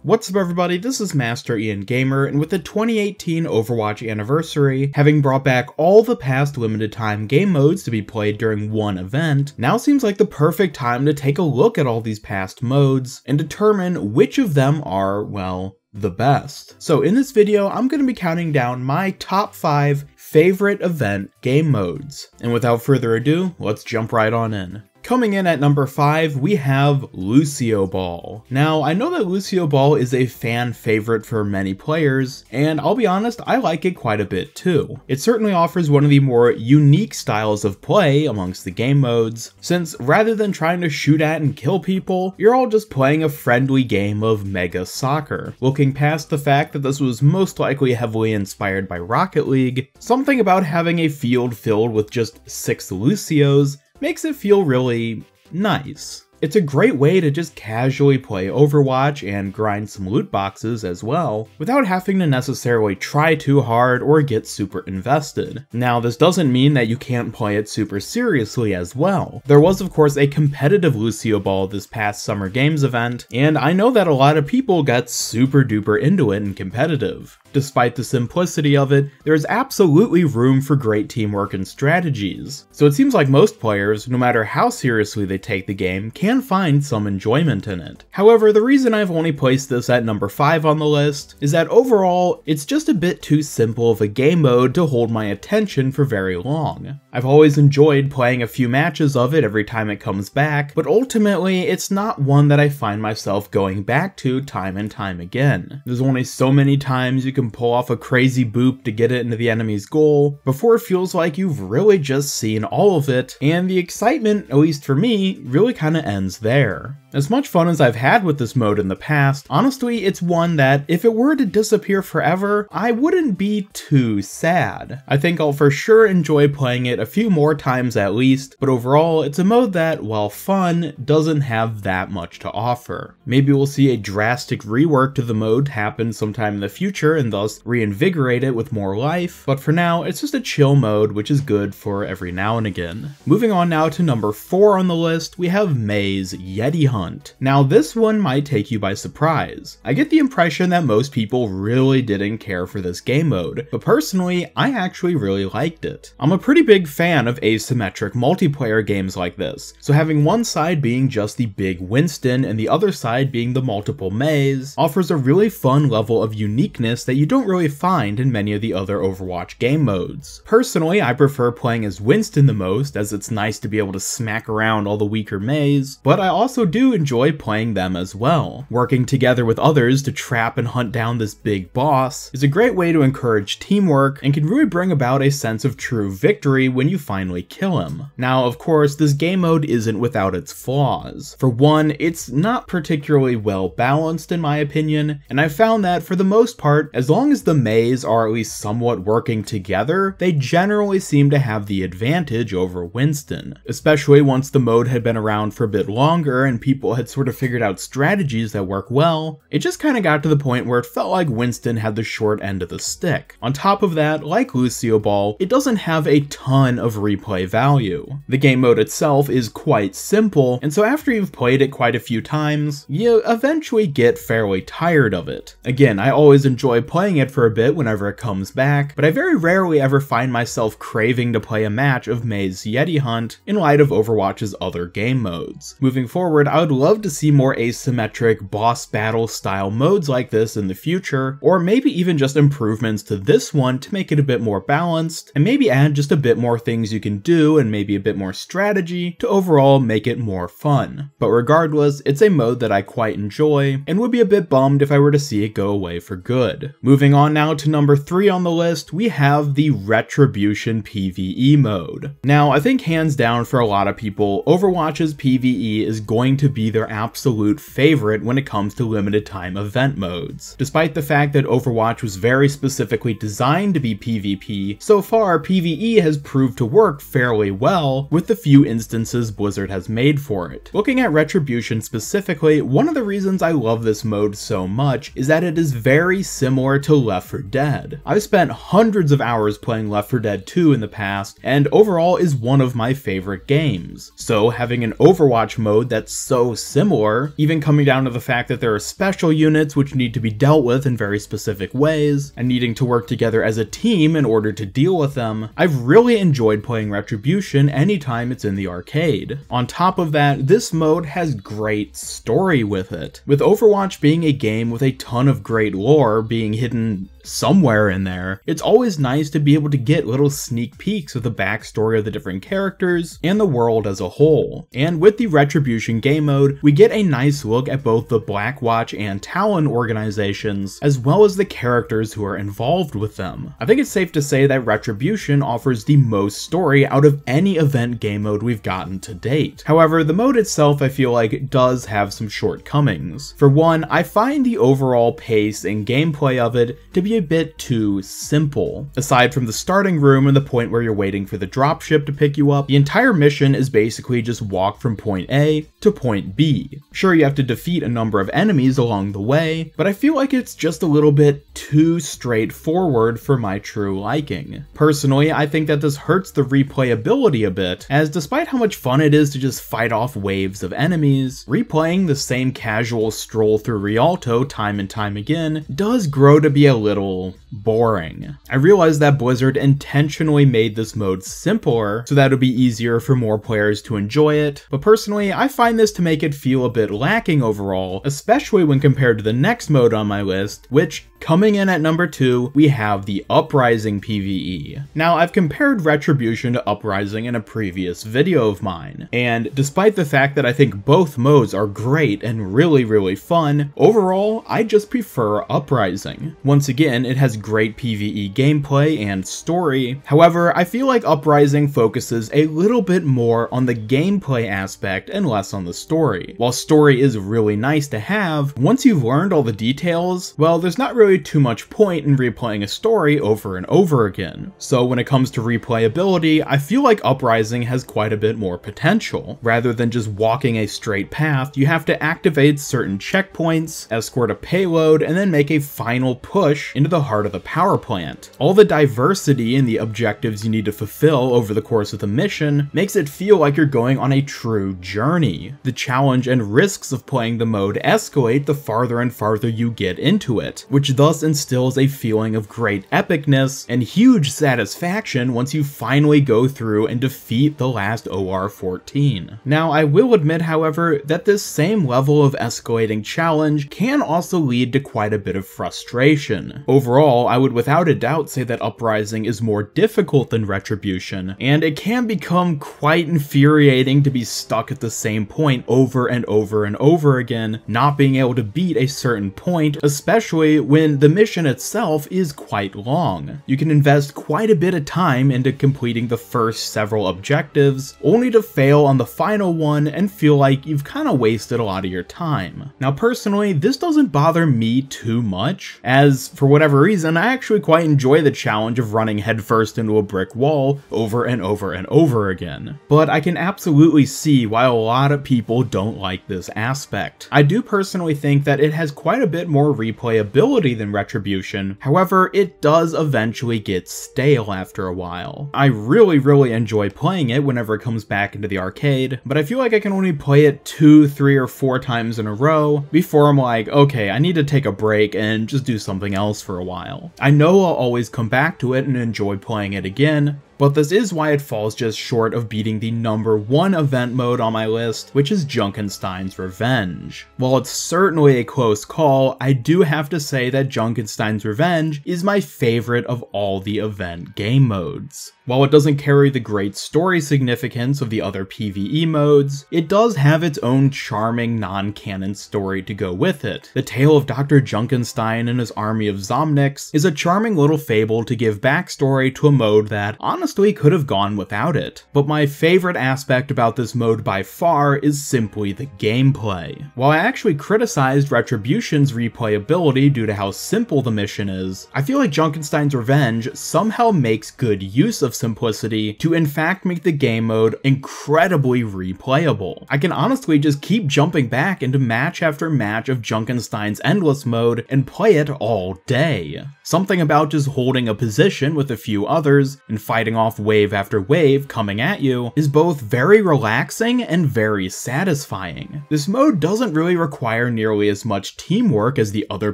What's up everybody, this is Master Ian Gamer, and with the 2018 Overwatch anniversary, having brought back all the past limited time game modes to be played during one event, now seems like the perfect time to take a look at all these past modes and determine which of them are, well, the best. So in this video, I'm going to be counting down my top 5 favorite event game modes. And without further ado, let's jump right on in. Coming in at number 5, we have Lucio Ball. Now, I know that Lucio Ball is a fan favorite for many players, and I'll be honest, I like it quite a bit too. It certainly offers one of the more unique styles of play amongst the game modes, since rather than trying to shoot at and kill people, you're all just playing a friendly game of Mega Soccer. Looking past the fact that this was most likely heavily inspired by Rocket League, something about having a field filled with just 6 Lucios makes it feel really nice. It's a great way to just casually play Overwatch and grind some loot boxes as well, without having to necessarily try too hard or get super invested. Now, this doesn't mean that you can't play it super seriously as well. There was of course a competitive Lucio Ball this past Summer Games event, and I know that a lot of people got super duper into it in competitive. Despite the simplicity of it, there is absolutely room for great teamwork and strategies. So it seems like most players, no matter how seriously they take the game, can find some enjoyment in it. However, the reason I've only placed this at number 5 on the list is that overall, it's just a bit too simple of a game mode to hold my attention for very long. I've always enjoyed playing a few matches of it every time it comes back, but ultimately, it's not one that I find myself going back to time and time again. There's only so many times you can pull off a crazy boop to get it into the enemy's goal before it feels like you've really just seen all of it, and the excitement, at least for me, really kinda ends there. As much fun as I've had with this mode in the past, honestly, it's one that, if it were to disappear forever, I wouldn't be too sad. I think I'll for sure enjoy playing it a few more times at least, but overall, it's a mode that, while fun, doesn't have that much to offer. Maybe we'll see a drastic rework to the mode happen sometime in the future and thus reinvigorate it with more life, but for now, it's just a chill mode which is good for every now and again. Moving on now to number 4 on the list, we have May's Yeti Hunt. Now this one might take you by surprise. I get the impression that most people really didn't care for this game mode, but personally, I actually really liked it. I'm a pretty big fan of asymmetric multiplayer games like this, so having one side being just the big Winston and the other side being the multiple Mays offers a really fun level of uniqueness that you don't really find in many of the other Overwatch game modes. Personally, I prefer playing as Winston the most, as it's nice to be able to smack around all the weaker Mays, but I also do enjoy playing them as well. Working together with others to trap and hunt down this big boss is a great way to encourage teamwork and can really bring about a sense of true victory when you finally kill him. Now, of course, this game mode isn't without its flaws. For one, it's not particularly well balanced in my opinion, and I found that for the most part, as long as the Mays are at least somewhat working together, they generally seem to have the advantage over Winston, especially once the mode had been around for a bit longer and people had sort of figured out strategies that work well. It just kind of got to the point where it felt like Winston had the short end of the stick. On top of that, like Lucio Ball, it doesn't have a ton of replay value. The game mode itself is quite simple, and so after you've played it quite a few times, you eventually get fairly tired of it. Again, I always enjoy playing it for a bit whenever it comes back, but I very rarely ever find myself craving to play a match of May's Yeti Hunt in light of Overwatch's other game modes. Moving forward, I would love to see more asymmetric boss battle style modes like this in the future, or maybe even just improvements to this one to make it a bit more balanced, and maybe add just a bit more things you can do and maybe a bit more strategy to overall make it more fun. But regardless, it's a mode that I quite enjoy, and would be a bit bummed if I were to see it go away for good. Moving on now to number 3 on the list, we have the Retribution PvE mode. Now, I think hands down for a lot of people, Overwatch's PvE is going to be their absolute favorite when it comes to limited time event modes. Despite the fact that Overwatch was very specifically designed to be PvP, so far PvE has proved to work fairly well with the few instances Blizzard has made for it. Looking at Retribution specifically, one of the reasons I love this mode so much is that it is very similar to Left 4 Dead. I've spent hundreds of hours playing Left 4 Dead 2 in the past, and overall is one of my favorite games. So having an Overwatch mode that's so so similar, even coming down to the fact that there are special units which need to be dealt with in very specific ways, and needing to work together as a team in order to deal with them. I've really enjoyed playing Retribution anytime it's in the arcade. On top of that, this mode has great story with it. With Overwatch being a game with a ton of great lore being hidden somewhere in there, it's always nice to be able to get little sneak peeks of the backstory of the different characters and the world as a whole. And with the Retribution game mode, we get a nice look at both the Blackwatch and Talon organizations, as well as the characters who are involved with them. I think it's safe to say that Retribution offers the most story out of any event game mode we've gotten to date. However, the mode itself I feel like does have some shortcomings. For one, I find the overall pace and gameplay of it to be a bit too simple. Aside from the starting room and the point where you're waiting for the dropship to pick you up, the entire mission is basically just walk from point A to point B. Sure, you have to defeat a number of enemies along the way, but I feel like it's just a little bit too straightforward for my true liking. Personally, I think that this hurts the replayability a bit, as despite how much fun it is to just fight off waves of enemies, replaying the same casual stroll through Rialto time and time again does grow to be a little boring. I realize that Blizzard intentionally made this mode simpler so that it would be easier for more players to enjoy it, but personally I find this to make it feel a bit lacking overall, especially when compared to the next mode on my list, which, coming in at number 2, we have the Uprising PvE. Now, I've compared Retribution to Uprising in a previous video of mine, and despite the fact that I think both modes are great and really fun, overall I just prefer Uprising. Once again, it has great PvE gameplay and story. However, I feel like Uprising focuses a little bit more on the gameplay aspect and less on the story. While story is really nice to have, once you've learned all the details, well, there's not really too much point in replaying a story over and over again. So when it comes to replayability, I feel like Uprising has quite a bit more potential. Rather than just walking a straight path, you have to activate certain checkpoints, escort a payload, and then make a final push into the heart of the power plant. All the diversity in the objectives you need to fulfill over the course of the mission makes it feel like you're going on a true journey. The challenge and risks of playing the mode escalate the farther and farther you get into it, which thus instills a feeling of great epicness and huge satisfaction once you finally go through and defeat the last OR-14. Now, I will admit, however, that this same level of escalating challenge can also lead to quite a bit of frustration. Overall, I would without a doubt say that Uprising is more difficult than Retribution, and it can become quite infuriating to be stuck at the same point over and over again, not being able to beat a certain point, especially when the mission itself is quite long. You can invest quite a bit of time into completing the first several objectives, only to fail on the final one and feel like you've kind of wasted a lot of your time. Now personally, this doesn't bother me too much, as for whatever reason, I actually quite enjoy the challenge of running headfirst into a brick wall over and over again. But I can absolutely see why a lot of people don't like this aspect. I do personally think that it has quite a bit more replayability than Retribution, however, it does eventually get stale after a while. I really enjoy playing it whenever it comes back into the arcade, but I feel like I can only play it 2, 3, or 4 times in a row before I'm like, okay, I need to take a break and just do something else for a while. I know I'll always come back to it and enjoy playing it again, but this is why it falls just short of beating the #1 event mode on my list, which is Junkenstein's Revenge. While it's certainly a close call, I do have to say that Junkenstein's Revenge is my favorite of all the event game modes. While it doesn't carry the great story significance of the other PvE modes, it does have its own charming non-canon story to go with it. The tale of Dr. Junkenstein and his army of Zomniks is a charming little fable to give backstory to a mode that honestly could have gone without it. But my favorite aspect about this mode by far is simply the gameplay. While I actually criticized Retribution's replayability due to how simple the mission is, I feel like Junkenstein's Revenge somehow makes good use of simplicity to in fact make the game mode incredibly replayable. I can honestly just keep jumping back into match after match of Junkenstein's Endless mode and play it all day. Something about just holding a position with a few others and fighting off wave after wave coming at you is both very relaxing and very satisfying. This mode doesn't really require nearly as much teamwork as the other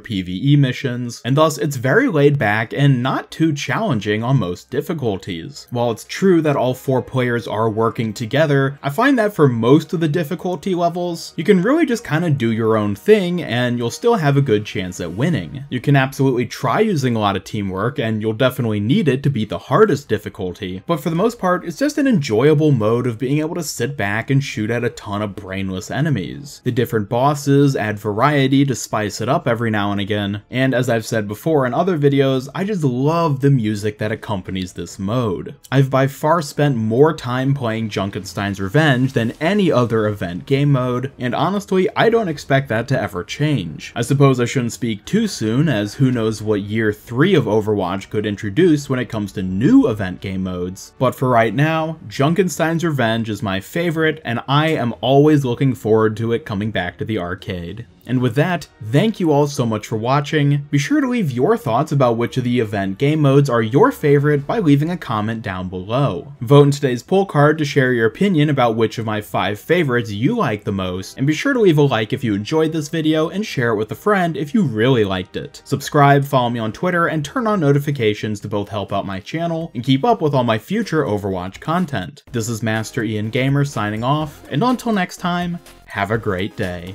PvE missions, and thus it's very laid back and not too challenging on most difficulties. While it's true that all 4 players are working together, I find that for most of the difficulty levels, you can really just kind of do your own thing and you'll still have a good chance at winning. You can absolutely try using a lot of teamwork, and you'll definitely need it to beat the hardest difficulty, but for the most part, it's just an enjoyable mode of being able to sit back and shoot at a ton of brainless enemies. The different bosses add variety to spice it up every now and again, and as I've said before in other videos, I just love the music that accompanies this mode. I've by far spent more time playing Junkenstein's Revenge than any other event game mode, and honestly, I don't expect that to ever change. I suppose I shouldn't speak too soon, as who knows what year 3 of Overwatch could introduce when it comes to new event game modes, but for right now, Junkenstein's Revenge is my favorite, and I am always looking forward to it coming back to the arcade. And with that, thank you all so much for watching. Be sure to leave your thoughts about which of the event game modes are your favorite by leaving a comment down below. Vote in today's poll card to share your opinion about which of my 5 favorites you like the most, and be sure to leave a like if you enjoyed this video and share it with a friend if you really liked it. Subscribe, follow me on Twitter, and turn on notifications to both help out my channel and keep up with all my future Overwatch content. This is Master Ian Gamer signing off, and until next time, have a great day.